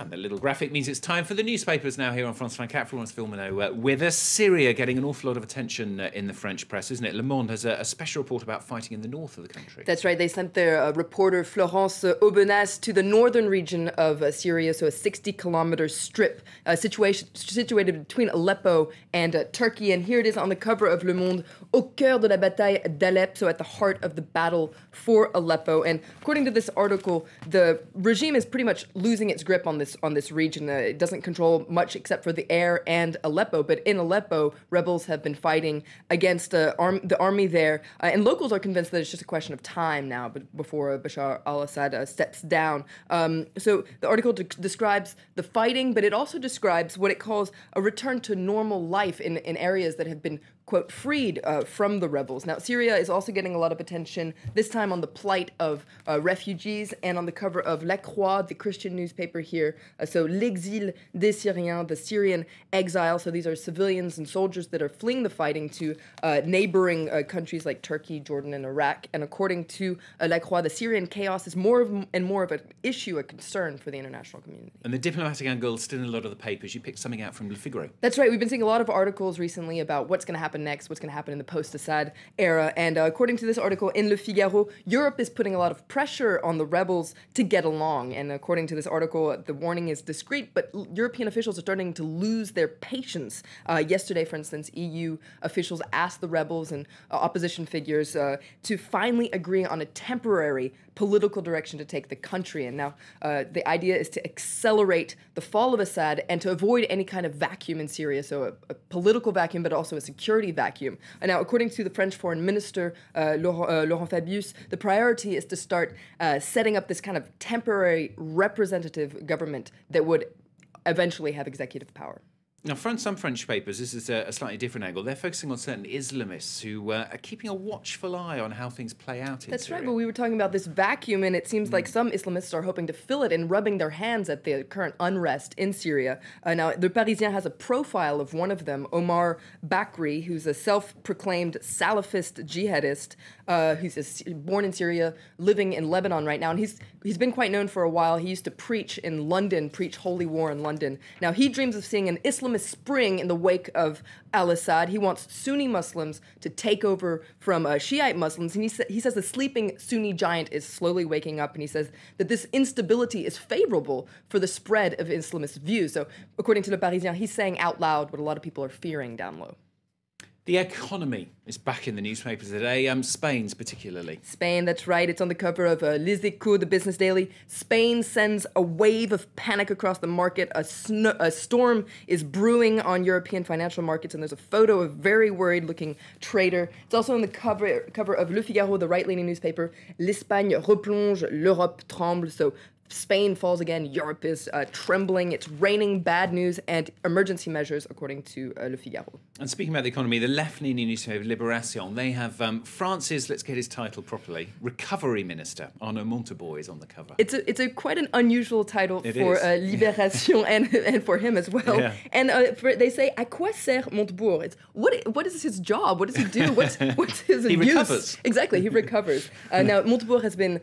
And the little graphic means it's time for the newspapers now here on France 24, Florence Villeneuve, with us. Syria getting an awful lot of attention in the French press, isn't it? Le Monde has a special report about fighting in the north of the country. That's right. They sent their reporter Florence Aubenas to the northern region of Syria, so a 60-kilometer strip situated between Aleppo and Turkey. And here it is on the cover of Le Monde, au cœur de la bataille d'Alep, so at the heart of the battle for Aleppo. And according to this article, the regime is pretty much losing its grip on this region. It doesn't control much except for the air and Aleppo. But in Aleppo, rebels have been fighting against the army there. And locals are convinced that it's just a question of time now before Bashar al-Assad steps down. So the article describes the fighting, but it also describes what it calls a return to normal life in areas that have been, quote, freed from the rebels. Now, Syria is also getting a lot of attention, this time on the plight of refugees, and on the cover of La Croix, the Christian newspaper here. So l'exil des Syriens, the Syrian exile. So these are civilians and soldiers that are fleeing the fighting to neighboring countries like Turkey, Jordan, and Iraq. And according to La Croix, the Syrian chaos is more and more of an issue, a concern for the international community. And the diplomatic angle is still in a lot of the papers. You picked something out from Le Figaro. That's right. We've been seeing a lot of articles recently about what's going to happen next, what's going to happen in the post-Assad era. And according to this article in Le Figaro, Europe is putting a lot of pressure on the rebels to get along. And according to this article, the warning is discreet, but European officials are starting to lose their patience. Yesterday, for instance, EU officials asked the rebels and opposition figures to finally agree on a temporary political direction to take the country. And now the idea is to accelerate the fall of Assad and to avoid any kind of vacuum in Syria, so a political vacuum, but also a security vacuum. And now, according to the French Foreign Minister, Laurent Fabius, the priority is to start setting up this kind of temporary representative government that would eventually have executive power. Now, from some French papers, this is a slightly different angle. They're focusing on certain Islamists who are keeping a watchful eye on how things play out in Syria. That's right, but we were talking about this vacuum, and it seems like some Islamists are hoping to fill it and rubbing their hands at the current unrest in Syria. Now, Le Parisien has a profile of one of them, Omar Bakri, who's a self-proclaimed Salafist jihadist, who's born in Syria, living in Lebanon right now, and he's been quite known for a while. He used to preach in London, preach holy war in London. Now, he dreams of seeing an Islamist spring in the wake of al-Assad. He wants Sunni Muslims to take over from Shiite Muslims. And he says the sleeping Sunni giant is slowly waking up. And he says that this instability is favorable for the spread of Islamist views. So according to Le Parisien, he's saying out loud what a lot of people are fearing down low. The economy is back in the newspapers today, Spain's particularly. Spain, that's right. It's on the cover of Les Echos, the business daily. Spain sends a wave of panic across the market. A storm is brewing on European financial markets, and there's a photo of a very worried-looking trader. It's also on the cover of Le Figaro, the right-leaning newspaper. L'Espagne replonge, l'Europe tremble. So Spain falls again, Europe is trembling, it's raining bad news and emergency measures, according to Le Figaro. And speaking about the economy, the left-leaning newspaper Libération, they have France's, let's get his title properly, Recovery Minister, Arnaud Montebourg, is on the cover. It's quite an unusual title for Libération and for him as well. Yeah. And they say, à quoi sert Montebourg? It's, what is his job? What does he do? What's his use? He recovers. Exactly, he recovers. Now, Montebourg has been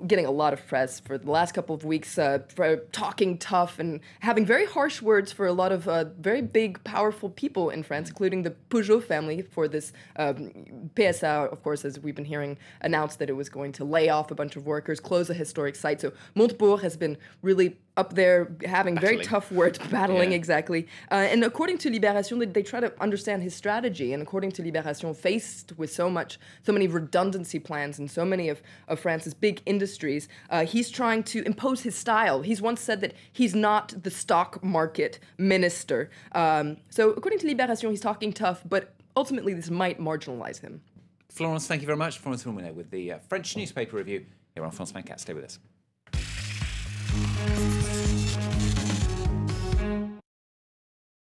getting a lot of press for the last couple of weeks for talking tough and having very harsh words for a lot of very big, powerful people in France, including the Peugeot family. For this PSA, of course, as we've been hearing, announced that it was going to lay off a bunch of workers, close a historic site. So Montebourg has been really up there having very tough words, battling, exactly. And according to Libération, they try to understand his strategy. And according to Libération, faced with so many redundancy plans and so many of France's big industries, he's trying to impose his style. He's once said that he's not the stock market minister. So according to Libération, he's talking tough, but ultimately this might marginalize him. Florence, thank you very much. Florence Villeneuve with the French newspaper review here on France 24. Stay with us.